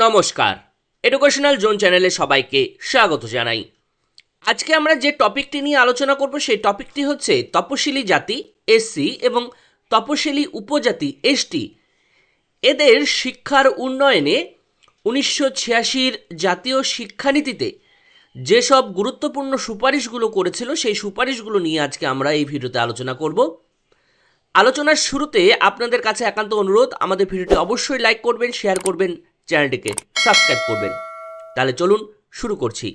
নমস্কার, educational zone চ্যানেলে সবাইকে স্বাগত জানাই। আজকে আমরা যে টপিকটি নিয়ে আলোচনা করব সেই টপিকটি হচ্ছে তপশিলি জাতি এসসি এবং তপশিলি উপজাতি এসটি এদের শিক্ষার উন্নয়নে 1986 জাতীয় শিক্ষানীতিতে যেসব গুরুত্বপূর্ণ সুপারিশগুলো করেছিল সেই সুপারিশগুলো নিয়ে আজকে আমরা এই ভিডিওতে আলোচনা করব। আলোচনার শুরুতে আপনাদের কাছে একান্ত অনুরোধ, আমাদের ভিডিওটি অবশ্যই লাইক করবেন, শেয়ার করবেন, চ্যানেলটিকে সাবস্ক্রাইব করবেন। তাহলে চলুন শুরু করছি।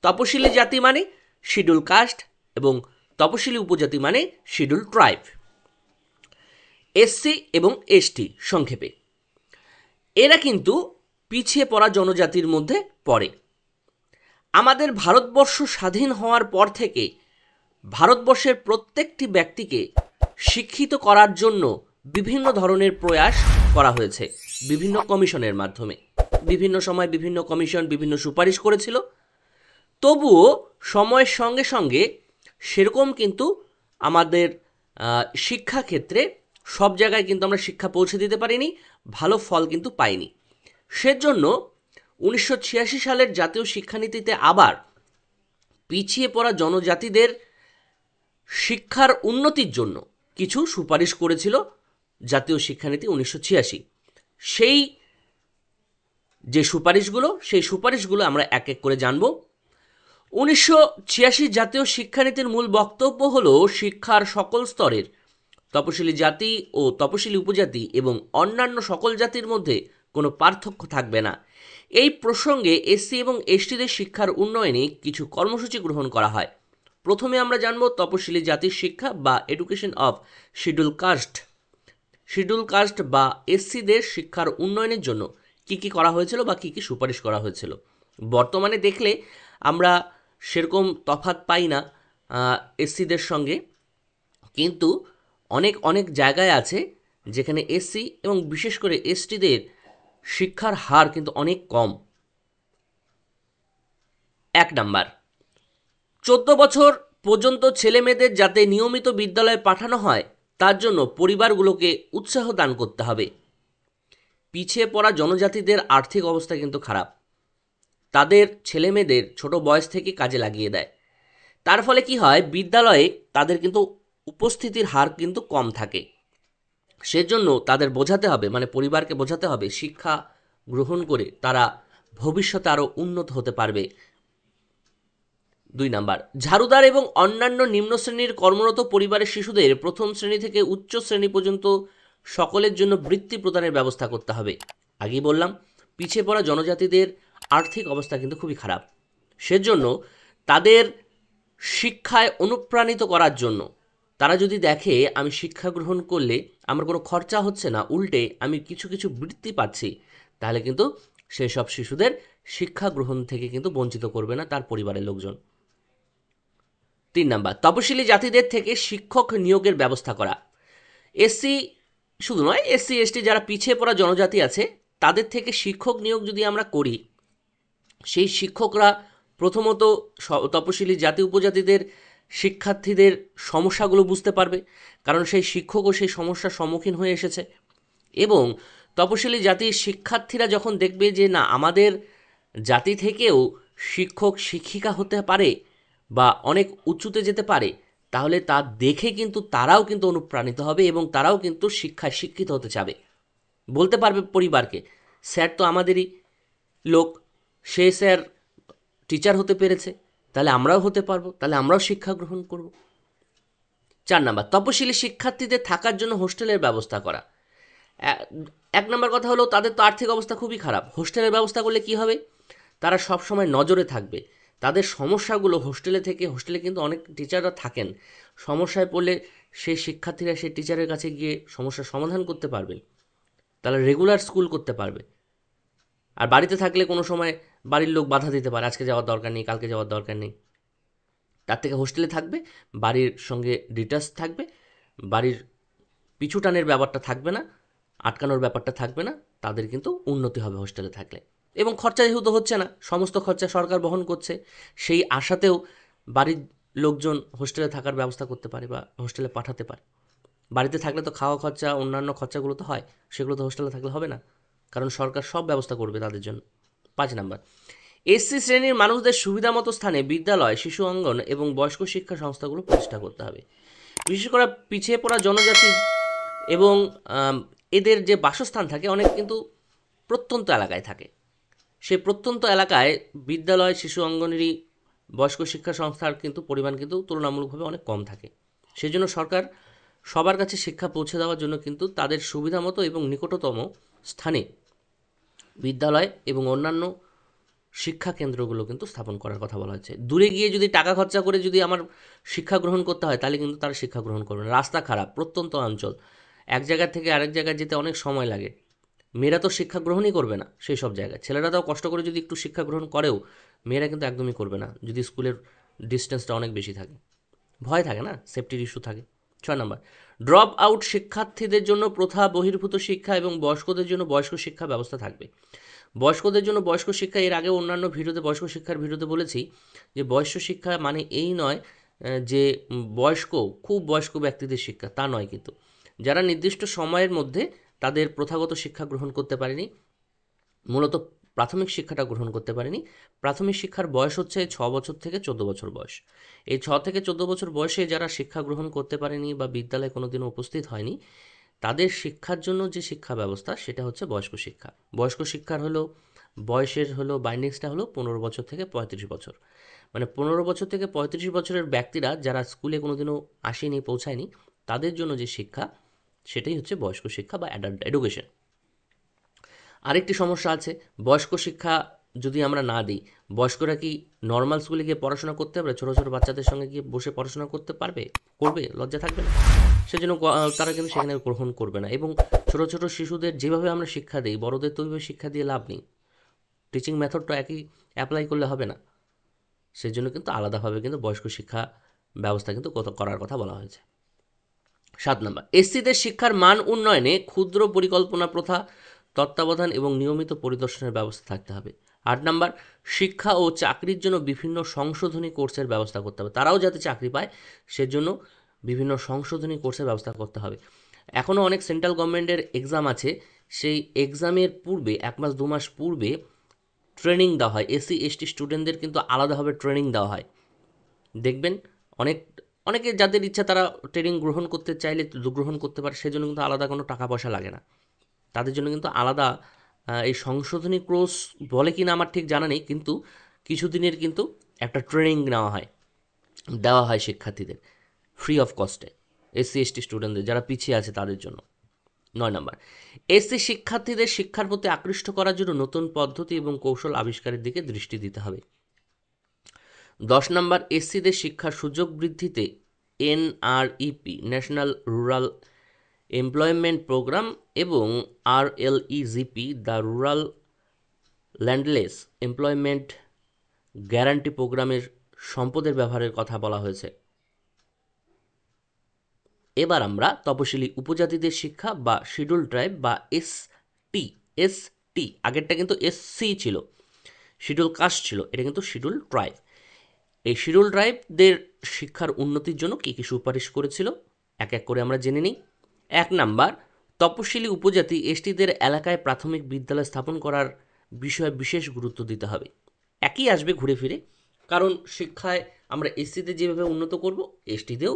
তপশিলি জাতি মানে শিডিউল কাস্ট এবং তপশিলি উপজাতি মানে শিডিউল ট্রাইব। এসসি এবং এসটি সংক্ষেপে এরা কিন্তু পিছিয়ে পড়া জনজাতির মধ্যে পড়ে। আমাদের ভারতবর্ষ স্বাধীন হওয়ার পর থেকে ভারতবর্ষের প্রত্যেকটি ব্যক্তিকে শিক্ষিত করার জন্য বিভিন্ন ধরনের প্রয়াস করা হয়েছে বিভিন্ন কমিশনের মাধ্যমে। বিভিন্ন সময় বিভিন্ন কমিশন বিভিন্ন সুপারিশ করেছিল, তবুও সময়ের সঙ্গে সঙ্গে সেরকম কিন্তু আমাদের শিক্ষাক্ষেত্রে সব জায়গায় কিন্তু আমরা শিক্ষা পৌঁছে দিতে পারিনি, ভালো ফল কিন্তু পাইনি। সেজন্য 1986 সালের জাতীয় শিক্ষানীতিতে আবার পিছিয়ে পড়া জনজাতিদের শিক্ষার উন্নতির জন্য কিছু সুপারিশ করেছিল জাতীয় শিক্ষানীতি 1986। সেই যে সুপারিশগুলো সেই সুপারিশগুলো আমরা এক এক করে জানব। 1986 জাতীয় শিক্ষানীতির মূল বক্তব্য হলো শিক্ষার সকল স্তরের তপশিলি জাতি ও তপশিলি উপজাতি এবং অন্যান্য সকল জাতির মধ্যে কোনো পার্থক্য থাকবে না। এই প্রসঙ্গে এসসি এবং এসটিদের শিক্ষার উন্নয়নে কিছু কর্মসূচি গ্রহণ করা হয়। প্রথমে আমরা জানব তপশিলি জাতির শিক্ষা বা education of schedule caste. Schedule caste বা এসসিদের শিক্ষার উন্নয়নের জন্য কি কি করা হয়েছিল বা কি কি সুপারিশ করা হয়েছিল। বর্তমানে দেখলে আমরা সেরকম তফাৎ পাই না এসসিদের সঙ্গে, কিন্তু অনেক অনেক জায়গায় আছে যেখানে এসসি এবং বিশেষ করে এসটিদের শিক্ষার হার কিন্তু অনেক কম। 1 নাম্বার, 14 বছর পর্যন্ত ছেলেমেয়েদের যাতে নিয়মিত বিদ্যালয়ে পাঠানো হয় তার জন্য পরিবারগুলোকে উৎসাহ দান করতে হবে। পিছিয়ে পড়া জনজাতিদের আর্থিক অবস্থা কিন্তু খারাপ, তাদের ছেলেমেয়েদের ছোট বয়স থেকে কাজে লাগিয়ে দেয়। তার ফলে কি হয়, বিদ্যালয়ে তাদের কিন্তু উপস্থিতির হার কিন্তু কম থাকে। সেজন্য তাদের বোঝাতে হবে, মানে পরিবারকে বোঝাতে হবে, শিক্ষা গ্রহণ করে তারা ভবিষ্যতে আরও উন্নত হতে পারবে। 2 নাম্বার, ঝাড়ুদার এবং অন্যান্য নিম্ন শ্রেণীর কর্মরত পরিবারের শিশুদের প্রথম শ্রেণী থেকে উচ্চ শ্রেণী পর্যন্ত সকলের জন্য বৃত্তি প্রদানের ব্যবস্থা করতে হবে। আগেই বললাম পিছিয়ে পড়া জনজাতিদের আর্থিক অবস্থা কিন্তু খুবই খারাপ। সেজন্য তাদের শিক্ষায় অনুপ্রাণিত করার জন্য তারা যদি দেখে আমি শিক্ষা গ্রহণ করলে আমার কোনো খরচা হচ্ছে না, উল্টে আমি কিছু কিছু বৃত্তি পাচ্ছি, তাহলে কিন্তু সেই সব শিশুদের শিক্ষা গ্রহণ থেকে কিন্তু বঞ্চিত করবে না তার পরিবারের লোকজন। 3 নাম্বার, তপশিলি জাতিদের থেকে শিক্ষক নিয়োগের ব্যবস্থা করা। এসসি শুধু নয়, এসসি এসটি যারা পিছিয়ে পড়া জনজাতি আছে তাদের থেকে শিক্ষক নিয়োগ যদি আমরা করি, সেই শিক্ষকরা প্রথমত তপশিলি জাতি উপজাতিদের শিক্ষার্থীদের সমস্যাগুলো বুঝতে পারবে, কারণ সেই শিক্ষকও সেই সমস্যার সম্মুখীন হয়ে এসেছে। এবং তপশিলি জাতির শিক্ষার্থীরা যখন দেখবে যে না, আমাদের জাতি থেকেও শিক্ষক শিক্ষিকা হতে পারে বা অনেক উঁচুতে যেতে পারে, তাহলে তা দেখে কিন্তু তারাও কিন্তু অনুপ্রাণিত হবে এবং তারাও কিন্তু শিক্ষায় শিক্ষিত হতে চাবে। বলতে পারবে পরিবারকে, স্যার তো আমাদেরই লোক, সে স্যার টিচার হতে পেরেছে, তাহলে আমরাও হতে পারবো, তাহলে আমরাও শিক্ষা গ্রহণ করব। 4 নাম্বার, তপশিলি শিক্ষার্থীদের থাকার জন্য হোস্টেলের ব্যবস্থা করা। 1 নাম্বার কথা হলো তাদের তো আর্থিক অবস্থা খুবই খারাপ, হোস্টেলের ব্যবস্থা করলে কি হবে, তারা সব সময় নজরে থাকবে, তাদের সমস্যাগুলো হোস্টেলে কিন্তু অনেক টিচাররা থাকেন, সমস্যায় পড়লে সেই শিক্ষার্থীরা সেই টিচারের কাছে গিয়ে সমস্যার সমাধান করতে পারবেন, তাহলে রেগুলার স্কুল করতে পারবে। আর বাড়িতে থাকলে কোনো সময় বাড়ির লোক বাধা দিতে পারে, আজকে যাওয়ার দরকার নেই, কালকে যাওয়ার দরকার নেই, তার থেকে হোস্টেলে থাকবে, বাড়ির সঙ্গে ডিটাচ থাকবে, বাড়ির পিছু টানের ব্যাপারটা থাকবে না, আটকানোর ব্যাপারটা থাকবে না, তাদের কিন্তু উন্নতি হবে হোস্টেলে থাকলে। এবং খরচা যেহেতু হচ্ছে না, সমস্ত খরচা সরকার বহন করছে, সেই আশাতেও বাড়ির লোকজন হোস্টেলে থাকার ব্যবস্থা করতে পারে বা হোস্টেলে পাঠাতে পারে। বাড়িতে থাকলে তো খাওয়া খরচা অন্যান্য খরচাগুলো তো হয়, সেগুলো তো হোস্টেলে থাকলে হবে না, কারণ সরকার সব ব্যবস্থা করবে তাদের জন্য। 5 নাম্বার, এসসি শ্রেণীর মানুষদের সুবিধা মতো স্থানে বিদ্যালয়, শিশু অঙ্গন এবং বয়স্ক শিক্ষা সংস্থাগুলো প্রতিষ্ঠা করতে হবে। বিশেষ করে পিছিয়ে পড়া জনজাতি এবং এদের যে বাসস্থান থাকে অনেক কিন্তু প্রত্যন্ত এলাকায় থাকে, সেই প্রত্যন্ত এলাকায় বিদ্যালয়, শিশু অঙ্গনেরই, বয়স্ক শিক্ষা সংস্থার কিন্তু পরিমাণ কিন্তু তুলনামূলকভাবে অনেক কম থাকে। সেই জন্য সরকার সবার কাছে শিক্ষা পৌঁছে দেওয়ার জন্য কিন্তু তাদের সুবিধা মতো এবং নিকটতম স্থানে বিদ্যালয় এবং অন্যান্য শিক্ষা কেন্দ্রগুলো কিন্তু স্থাপন করার কথা বলা হচ্ছে। দূরে গিয়ে যদি টাকা খরচা করে যদি আমার শিক্ষা গ্রহণ করতে হয় তাহলে কিন্তু তারা শিক্ষা গ্রহণ করবে না। রাস্তা খারাপ, প্রত্যন্ত অঞ্চল, এক জায়গা থেকে আরেক জায়গায় যেতে অনেক সময় লাগে, মেয়েরা তো শিক্ষা গ্রহণই করবে না সেই সব জায়গায়। ছেলেরা তাও কষ্ট করে যদি একটু শিক্ষা গ্রহণ করেও মেয়েরা কিন্তু একদমই করবে না যদি স্কুলের ডিস্টেন্সটা অনেক বেশি থাকে, ভয় থাকে না, সেফটির ইস্যু থাকে। 6 নম্বর, ড্রপ আউট শিক্ষার্থীদের জন্য প্রথা বহির্ভূত শিক্ষা এবং বয়স্কদের জন্য বয়স্ক শিক্ষা ব্যবস্থা থাকবে। বয়স্কদের জন্য বয়স্ক শিক্ষা, এর আগে অন্যান্য ভিডিওতে বয়স্ক শিক্ষার ভিডিওতে বলেছি যে বয়স্ক শিক্ষা মানে এই নয় যে বয়স্ক, খুব বয়স্ক ব্যক্তিদের শিক্ষা, তা নয়, কিন্তু যারা নির্দিষ্ট সময়ের মধ্যে তাদের প্রথাগত শিক্ষা গ্রহণ করতে পারেনি, মূলত প্রাথমিক শিক্ষাটা গ্রহণ করতে পারেনি। প্রাথমিক শিক্ষার বয়স হচ্ছে 6 বছর থেকে 14 বছর বয়স। এই 6 থেকে 14 বছর বয়সে যারা শিক্ষা গ্রহণ করতে পারেনি বা বিদ্যালয়ে কোনোদিনও উপস্থিত হয়নি, তাদের শিক্ষার জন্য যে শিক্ষা ব্যবস্থা সেটা হচ্ছে বয়স্ক শিক্ষা। বয়স্ক শিক্ষার হলো বয়সের হলো বাইন্ডিংসটা হলো 15 বছর থেকে 35 বছর। মানে 15 বছর থেকে 35 বছরের ব্যক্তিরা যারা স্কুলে কোনোদিনও আসেনি, পৌঁছায়নি, তাদের জন্য যে শিক্ষা সেটাই হচ্ছে বয়স্ক শিক্ষা বা অ্যাডাল্ট এডুকেশন। আরেকটি সমস্যা আছে, বয়স্ক শিক্ষা যদি আমরা না দিই, বয়স্করা কি নর্মাল স্কুলে গিয়ে পড়াশোনা করতে পারবে? ছোটো ছোটো বাচ্চাদের সঙ্গে গিয়ে বসে পড়াশোনা করতে পারবে? করবে? লজ্জা থাকবে না? সেজন্য তারা কিন্তু সেখানে গ্রহণ করবে না। এবং ছোটো ছোটো শিশুদের যেভাবে আমরা শিক্ষা দিই, বড়দের তো ওইভাবে শিক্ষা দিয়ে লাভ নেই, টিচিং মেথডটা একই অ্যাপ্লাই করলে হবে না। সেজন্য কিন্তু আলাদাভাবে কিন্তু বয়স্ক শিক্ষা ব্যবস্থা কিন্তু করার কথা বলা হয়েছে। 7 নম্বর, এসসিদের শিক্ষার মান উন্নয়নে ক্ষুদ্র পরিকল্পনা প্রথা, তত্ত্বাবধান এবং নিয়মিত পরিদর্শনের ব্যবস্থা থাকতে হবে। 8 নম্বর, শিক্ষা ও চাকরির জন্য বিভিন্ন সংশোধনী কোর্সের ব্যবস্থা করতে হবে। তারাও যাতে চাকরি পায় সেজন্য বিভিন্ন সংশোধনী কোর্সের ব্যবস্থা করতে হবে। এখনও অনেক সেন্ট্রাল গভর্নমেন্টের এক্সাম আছে, সেই এক্সামের পূর্বে 1 মাস 2 মাস পূর্বে ট্রেনিং দেওয়া হয়। এসসি এসটি স্টুডেন্টদের কিন্তু আলাদাভাবে ট্রেনিং দেওয়া হয়। দেখবেন অনেকে যাদের ইচ্ছা তারা ট্রেনিং গ্রহণ করতে চাইলে গ্রহণ করতে পারে, সেজন্য কিন্তু আলাদা কোনো টাকা পয়সা লাগে না। তাদের জন্য কিন্তু আলাদা এই সংশোধনী কোর্স বলে কি না আমার ঠিক জানা নেই, কিন্তু কিছুদিনের কিন্তু একটা ট্রেনিং দেওয়া হয় শিক্ষার্থীদের ফ্রি অফ কস্টে, এসসি এসটি স্টুডেন্টদের যারা পিছিয়ে আছে তাদের জন্য। 9 নম্বর, এসসি শিক্ষার্থীদের শিক্ষার প্রতি আকৃষ্ট করার জন্য নতুন পদ্ধতি এবং কৌশল আবিষ্কারের দিকে দৃষ্টি দিতে হবে। 10 নম্বর, এসসিদের শিক্ষার সুযোগ বৃদ্ধিতে NREP, national rural employment programme এবং RLEGP, the rural landless employment guarantee প্রোগ্রামের সম্পদের ব্যবহারের কথা বলা হয়েছে। এবার আমরা তপশিলি উপজাতিদের শিক্ষা বা শিডিউল ট্রাইব বা এসটি, আগেরটা কিন্তু এসসি ছিল, শিডিউল কাস্ট ছিল, এটা কিন্তু শিডিউল ট্রাইব। এই শিডিউল ট্রাইবদের শিক্ষার উন্নতির জন্য কী কী সুপারিশ করেছিল এক এক করে আমরা জেনে নিই। 1 নাম্বার, তপশিলি উপজাতি এসটিদের এলাকায় প্রাথমিক বিদ্যালয় স্থাপন করার বিষয়ে বিশেষ গুরুত্ব দিতে হবে। একই আসবে ঘুরে ফিরে, কারণ শিক্ষায় আমরা এসসিদের যেভাবে উন্নত করব এসটিতেও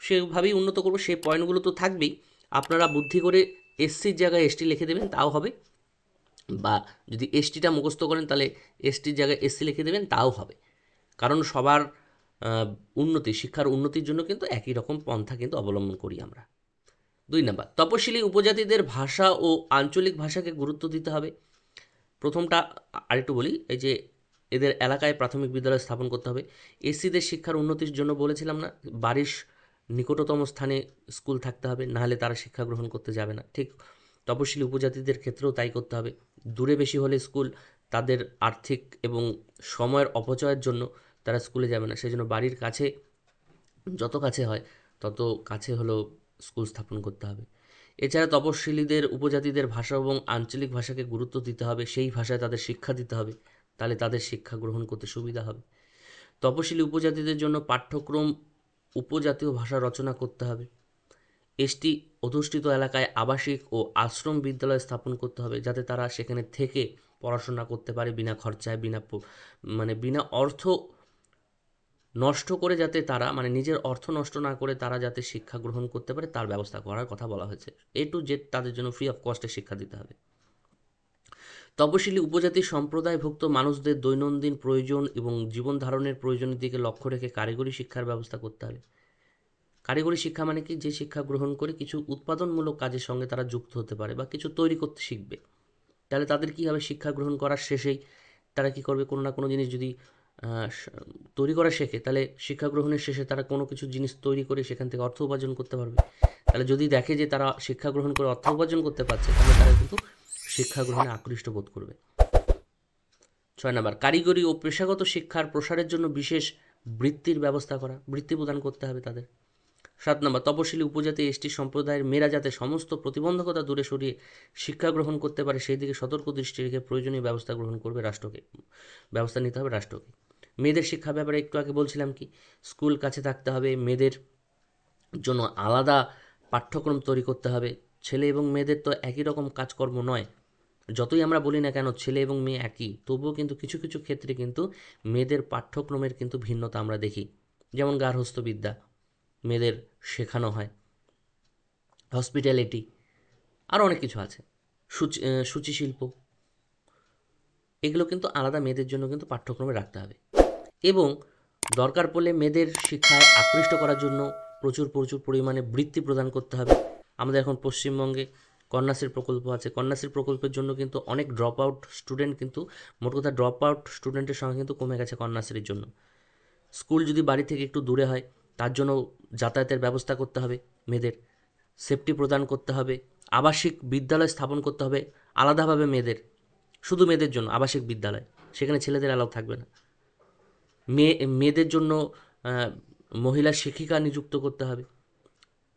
সেভাবেই উন্নত করব, সেই পয়েন্টগুলো তো থাকবেই। আপনারা বুদ্ধি করে এসসির জায়গায় এসটি লিখে দেবেন তাও হবে, বা যদি এসটিটা মুখস্থ করেন তাহলে এসটির জায়গায় এসসি লিখে দেবেন তাও হবে। কারণ সবার শিক্ষার উন্নতির জন্য কিন্তু একই রকম পন্থা কিন্তু অবলম্বন করি আমরা। 2 নাম্বার, তপশিলি উপজাতিদের ভাষা ও আঞ্চলিক ভাষাকে গুরুত্ব দিতে হবে। প্রথমটা আরেকটু বলি, এই যে এদের এলাকায় প্রাথমিক বিদ্যালয় স্থাপন করতে হবে। এসসিদের শিক্ষার উন্নতির জন্য বলেছিলাম না, বাড়ির নিকটতম স্থানে স্কুল থাকতে হবে, নাহলে তারা শিক্ষা গ্রহণ করতে যাবে না। ঠিক তপশিলি উপজাতিদের ক্ষেত্রেও তাই করতে হবে। দূরে বেশি হলে স্কুল তাদের আর্থিক এবং সময়ের অপচয়ের জন্য তারা স্কুলে যাবে না, সেই জন্য বাড়ির কাছে, যত কাছে হয় তত কাছে হলো স্কুল স্থাপন করতে হবে। এছাড়া তপশিলীদের উপজাতিদের ভাষা এবং আঞ্চলিক ভাষাকে গুরুত্ব দিতে হবে, সেই ভাষায় তাদের শিক্ষা দিতে হবে, তাহলে তাদের শিক্ষা গ্রহণ করতে সুবিধা হবে। তপশিলি উপজাতিদের জন্য পাঠ্যক্রম উপজাতীয় ভাষা রচনা করতে হবে। এসটি অধ্যুষিত এলাকায় আবাসিক ও আশ্রম বিদ্যালয় স্থাপন করতে হবে, যাতে তারা সেখানে থেকে পড়াশোনা করতে পারে বিনা খরচায়, বিনা অর্থ নষ্ট করে, যাতে তারা নিজের অর্থ নষ্ট না করে তারা যাতে শিক্ষা গ্রহণ করতে পারে তার ব্যবস্থা করার কথা বলা হয়েছে। টু জেড তাদের জন্য ফ্রি অফ কস্টে শিক্ষা দিতে হবে। তপশিলি উপজাতি সম্প্রদায়ভুক্ত মানুষদের দৈনন্দিন প্রয়োজন এবং জীবন ধারণের প্রয়োজনের দিকে লক্ষ্য রেখে কারিগরি শিক্ষার ব্যবস্থা করতে হবে। কারিগরি শিক্ষা মানে কি? যে শিক্ষা গ্রহণ করে কিছু উৎপাদনমূলক কাজের সঙ্গে তারা যুক্ত হতে পারে বা কিছু তৈরি করতে শিখবে। তাহলে তাদের কী হবে? শিক্ষা গ্রহণ করার শেষেই তারা কী করবে? কোনো না কোনো জিনিস যদি তৈরি করা শেখে, তাহলে শিক্ষা গ্রহণের শেষে তারা কোনো কিছু জিনিস তৈরি করে সেখান থেকে অর্থ উপার্জন করতে পারবে। তাহলে যদি দেখে যে তারা শিক্ষা গ্রহণ করে অর্থ উপার্জন করতে পারছে, তাহলে তারা কিন্তু শিক্ষা গ্রহণে আকৃষ্ট বোধ করবে। 6 নম্বর, কারিগরি ও পেশাগত শিক্ষার প্রসারের জন্য বিশেষ বৃত্তির ব্যবস্থা করা, বৃত্তি প্রদান করতে হবে তাদের। 7 নম্বর, তপশিলি উপজাতি এসটি সম্প্রদায়ের মেয়েরা যাতে সমস্ত প্রতিবন্ধকতা দূরে সরিয়ে শিক্ষা গ্রহণ করতে পারে সেই দিকে সতর্ক দৃষ্টি রেখে প্রয়োজনীয় ব্যবস্থা নিতে হবে রাষ্ট্রকে। মেয়েদের শিক্ষার ব্যাপারে একটু আগে বলছিলাম কি, স্কুল কাছে থাকতে হবে, মেয়েদের জন্য আলাদা পাঠ্যক্রম তৈরি করতে হবে। ছেলে এবং মেয়েদের তো একই রকম কাজকর্ম নয়, যতই আমরা বলি না কেন ছেলে এবং মেয়ে একই, তবুও কিন্তু কিছু কিছু ক্ষেত্রে কিন্তু মেয়েদের পাঠ্যক্রমের কিন্তু ভিন্নতা আমরা দেখি। যেমন গার্হস্থ্যবিদ্যা মেয়েদের শেখানো হয়, হসপিটালিটি, আরও অনেক কিছু আছে, সূচিশিল্প, এগুলো কিন্তু আলাদা মেয়েদের জন্য কিন্তু পাঠ্যক্রমে রাখতে হবে। এবং দরকার পড়লে মেয়েদের শিক্ষায় আকৃষ্ট করার জন্য প্রচুর পরিমাণে বৃত্তি প্রদান করতে হবে। আমাদের এখন পশ্চিমবঙ্গে কন্যাশ্রী প্রকল্প আছে, কন্যাশ্রী প্রকল্পের জন্য কিন্তু অনেক ড্রপ আউট স্টুডেন্টের সংখ্যা কিন্তু কমে গেছে কন্যাশ্রীর জন্য। স্কুল যদি বাড়ি থেকে একটু দূরে হয়, তার জন্য যাতায়াতের ব্যবস্থা করতে হবে, মেয়েদের সেফটি প্রদান করতে হবে, আবাসিক বিদ্যালয় স্থাপন করতে হবে আলাদাভাবে শুধু মেয়েদের জন্য আবাসিক বিদ্যালয়, সেখানে ছেলেদের অ্যালাউ থাকবে না। মেয়েদের জন্য মহিলা শিক্ষিকা নিযুক্ত করতে হবে,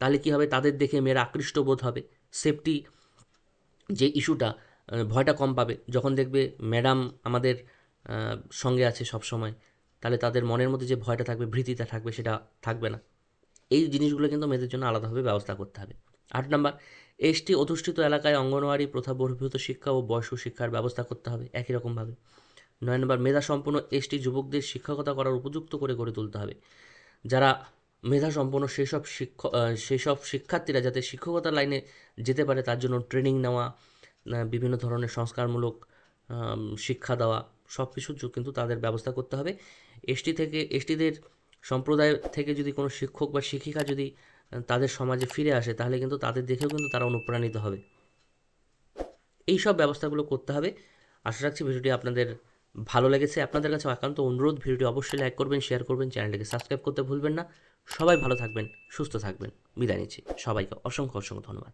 তাহলে কী হবে? তাদের দেখে মেয়েরা আকৃষ্ট বোধ হবে। সেফটি যে ইস্যুটা, ভয়টা কম পাবে যখন দেখবে ম্যাডাম আমাদের সঙ্গে আছে সব সময়, তাহলে তাদের মনের মধ্যে যে ভয়টা থাকবে, ভীতিটা থাকবে, সেটা থাকবে না। এই জিনিসগুলো কিন্তু মেয়েদের জন্য আলাদাভাবে ব্যবস্থা করতে হবে। 8 নম্বর, এসটি অধ্যুষিত এলাকায় অঙ্গনওয়াড়ি প্রথা বহির্ভূত শিক্ষা ও বয়স্ক শিক্ষার ব্যবস্থা করতে হবে একই রকমভাবে। 9 নম্বর, মেধাসম্পন্ন এসটি যুবকদের শিক্ষকতা করার উপযুক্ত করে গড়ে তুলতে হবে। যারা মেধাসম্পন্ন সেই সব শিক্ষার্থীরা যাতে শিক্ষকতার লাইনে যেতে পারে তার জন্য ট্রেনিং নেওয়া, বিভিন্ন ধরনের সংস্কারমূলক শিক্ষা দেওয়া, সব কিছু কিন্তু তাদের ব্যবস্থা করতে হবে। এসটিদের সম্প্রদায় থেকে যদি কোনো শিক্ষক বা শিক্ষিকা যদি তাদের সমাজে ফিরে আসে, তাহলে কিন্তু তাদের দেখেও কিন্তু তারা অনুপ্রাণিত হবে। এই সব ব্যবস্থাগুলো করতে হবে। আশা রাখছি ভিডিওটি আপনাদের ভালো লেগেছে। আপনাদের কাছে একান্ত অনুরোধ, ভিডিওটি অবশ্যই লাইক করবেন, শেয়ার করবেন, চ্যানেলটিকে সাবস্ক্রাইব করতে ভুলবেন না। সবাই ভালো থাকবেন, সুস্থ থাকবেন। বিদায় নিচ্ছি। সবাইকে অসংখ্য ধন্যবাদ।